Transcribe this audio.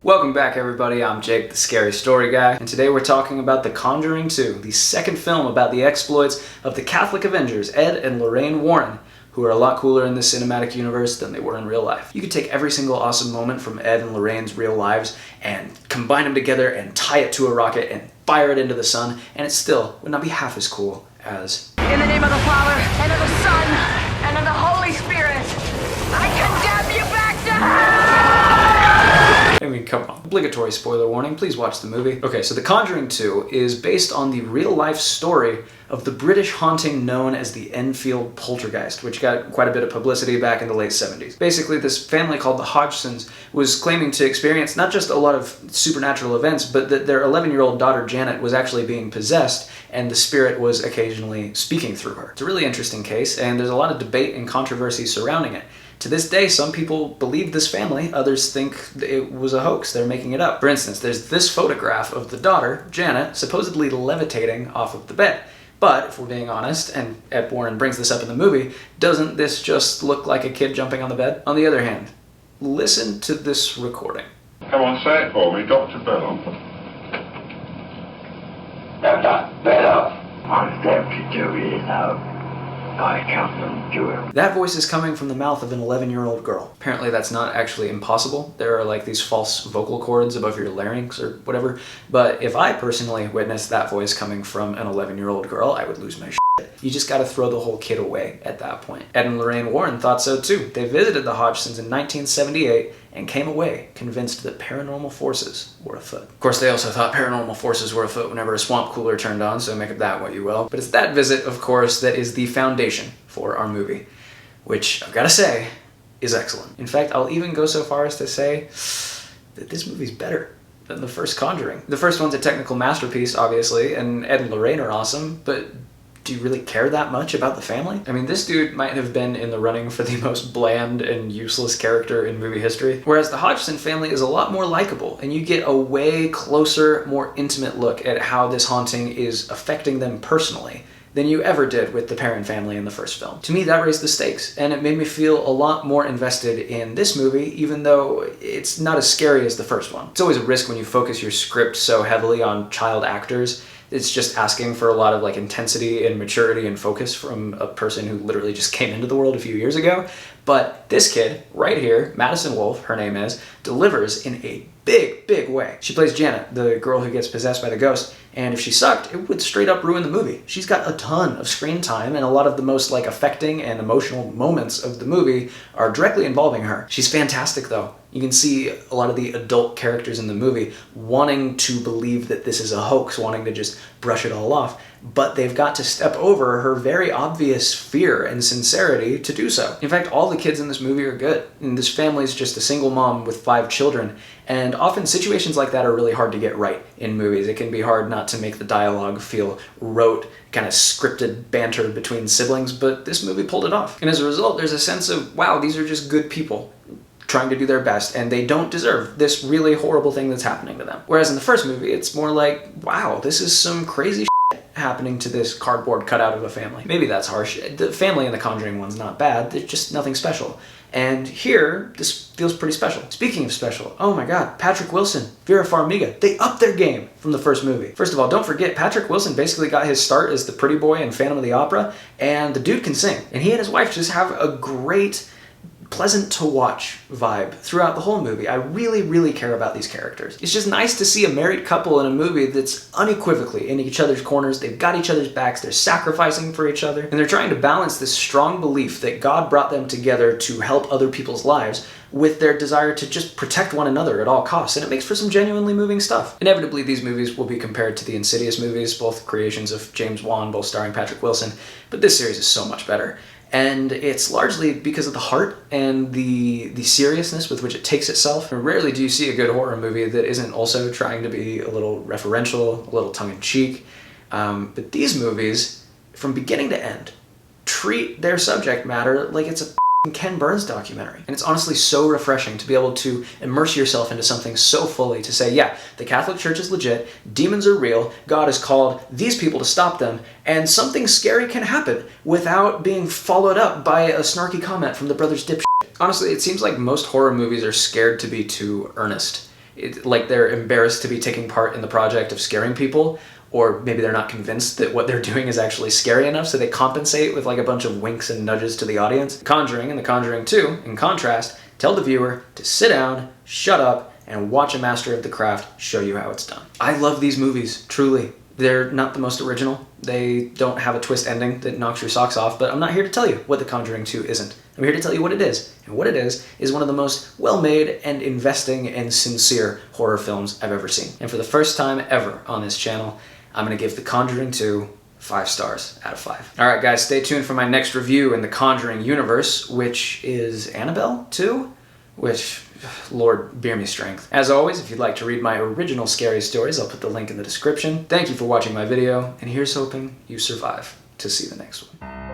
Welcome back everybody, I'm Jake, the Scary Story Guy, and today we're talking about The Conjuring 2, the second film about the exploits of the Catholic Avengers, Ed and Lorraine Warren, who are a lot cooler in this cinematic universe than they were in real life. You could take every single awesome moment from Ed and Lorraine's real lives and combine them together and tie it to a rocket and fire it into the sun, and it still would not be half as cool as... In the name of the Father, and of the Son, and of the Holy Spirit, I condemn you back to hell! I mean, come on. Obligatory spoiler warning, please watch the movie. Okay, so The Conjuring 2 is based on the real-life story of the British haunting known as the Enfield Poltergeist, which got quite a bit of publicity back in the late 70s. Basically, this family called the Hodgsons was claiming to experience not just a lot of supernatural events, but that their 11-year-old daughter Janet was actually being possessed, and the spirit was occasionally speaking through her. It's a really interesting case, and there's a lot of debate and controversy surrounding it. To this day, some people believe this family, others think it was a hoax, they're making it up. For instance, there's this photograph of the daughter, Janet, supposedly levitating off of the bed. But, if we're being honest, and Ed Warren brings this up in the movie, doesn't this just look like a kid jumping on the bed? On the other hand, listen to this recording. Come on, say it for me, Dr. Bellow. Dr. Bellow, I'm going to do it now. I can't do it. That voice is coming from the mouth of an 11-year-old girl. Apparently that's not actually impossible. There are like these false vocal cords above your larynx or whatever. But if I personally witnessed that voice coming from an 11-year-old girl, I would lose my shit. You just gotta throw the whole kid away at that point. Ed and Lorraine Warren thought so too. They visited the Hodgsons in 1978 and came away convinced that paranormal forces were afoot. Of course, they also thought paranormal forces were afoot whenever a swamp cooler turned on, so make of that what you will. But it's that visit, of course, that is the foundation for our movie, which, I've gotta say, is excellent. In fact, I'll even go so far as to say that this movie's better than the first Conjuring. The first one's a technical masterpiece, obviously, and Ed and Lorraine are awesome, but do you really care that much about the family? I mean, this dude might have been in the running for the most bland and useless character in movie history, whereas the Hodgson family is a lot more likable, and you get a way closer, more intimate look at how this haunting is affecting them personally than you ever did with the Perrin family in the first film. To me, that raised the stakes, and it made me feel a lot more invested in this movie, even though it's not as scary as the first one. It's always a risk when you focus your script so heavily on child actors. It's just asking for a lot of intensity and maturity and focus from a person who literally just came into the world a few years ago. But this kid, right here, Madison Wolfe, her name is, delivers in a big, big way. She plays Janet, the girl who gets possessed by the ghost, and if she sucked, it would straight up ruin the movie. She's got a ton of screen time, and a lot of the most affecting and emotional moments of the movie are directly involving her. She's fantastic though. You can see a lot of the adult characters in the movie wanting to believe that this is a hoax, wanting to just brush it all off, but they've got to step over her very obvious fear and sincerity to do so. In fact, all the kids in this movie are good. And this family's just a single mom with 5 children, and often situations like that are really hard to get right in movies. It can be hard not to make the dialogue feel rote, kind of scripted banter between siblings, but this movie pulled it off. And as a result, there's a sense of, wow, these are just good people trying to do their best, and they don't deserve this really horrible thing that's happening to them. Whereas in the first movie, it's more like, wow, this is some crazy shit happening to this cardboard cutout of a family. Maybe that's harsh. The family in the Conjuring one's not bad, there's just nothing special. And here, this feels pretty special. Speaking of special, oh my god, Patrick Wilson, Vera Farmiga, they upped their game from the first movie. First of all, don't forget, Patrick Wilson basically got his start as the pretty boy in Phantom of the Opera, and the dude can sing. And he and his wife just have a great, pleasant to watch vibe throughout the whole movie. I really, really care about these characters. It's just nice to see a married couple in a movie that's unequivocally in each other's corners. They've got each other's backs, they're sacrificing for each other, and they're trying to balance this strong belief that God brought them together to help other people's lives with their desire to just protect one another at all costs, and it makes for some genuinely moving stuff. Inevitably, these movies will be compared to the Insidious movies, both creations of James Wan, both starring Patrick Wilson, but this series is so much better. And it's largely because of the heart and the seriousness with which it takes itself. Rarely do you see a good horror movie that isn't also trying to be a little referential, a little tongue-in-cheek. But these movies, from beginning to end, treat their subject matter like it's a Ken Burns documentary. And it's honestly so refreshing to be able to immerse yourself into something so fully, to say, yeah, the Catholic Church is legit, demons are real, God has called these people to stop them, and something scary can happen without being followed up by a snarky comment from the brothers dipshit. Honestly, it seems like most horror movies are scared to be too earnest like they're embarrassed to be taking part in the project of scaring people, or maybe they're not convinced that what they're doing is actually scary enough, so they compensate with like a bunch of winks and nudges to the audience. The Conjuring and The Conjuring 2, in contrast, tell the viewer to sit down, shut up, and watch a master of the craft show you how it's done. I love these movies, truly. They're not the most original. They don't have a twist ending that knocks your socks off, but I'm not here to tell you what The Conjuring 2 isn't. I'm here to tell you what it is. And what it is one of the most well-made and investing and sincere horror films I've ever seen. And for the first time ever on this channel, I'm going to give The Conjuring 2 5 stars out of 5. Alright guys, stay tuned for my next review in the Conjuring universe, which is Annabelle 2? Which, Lord, bear me strength. As always, if you'd like to read my original scary stories, I'll put the link in the description. Thank you for watching my video, and here's hoping you survive to see the next one.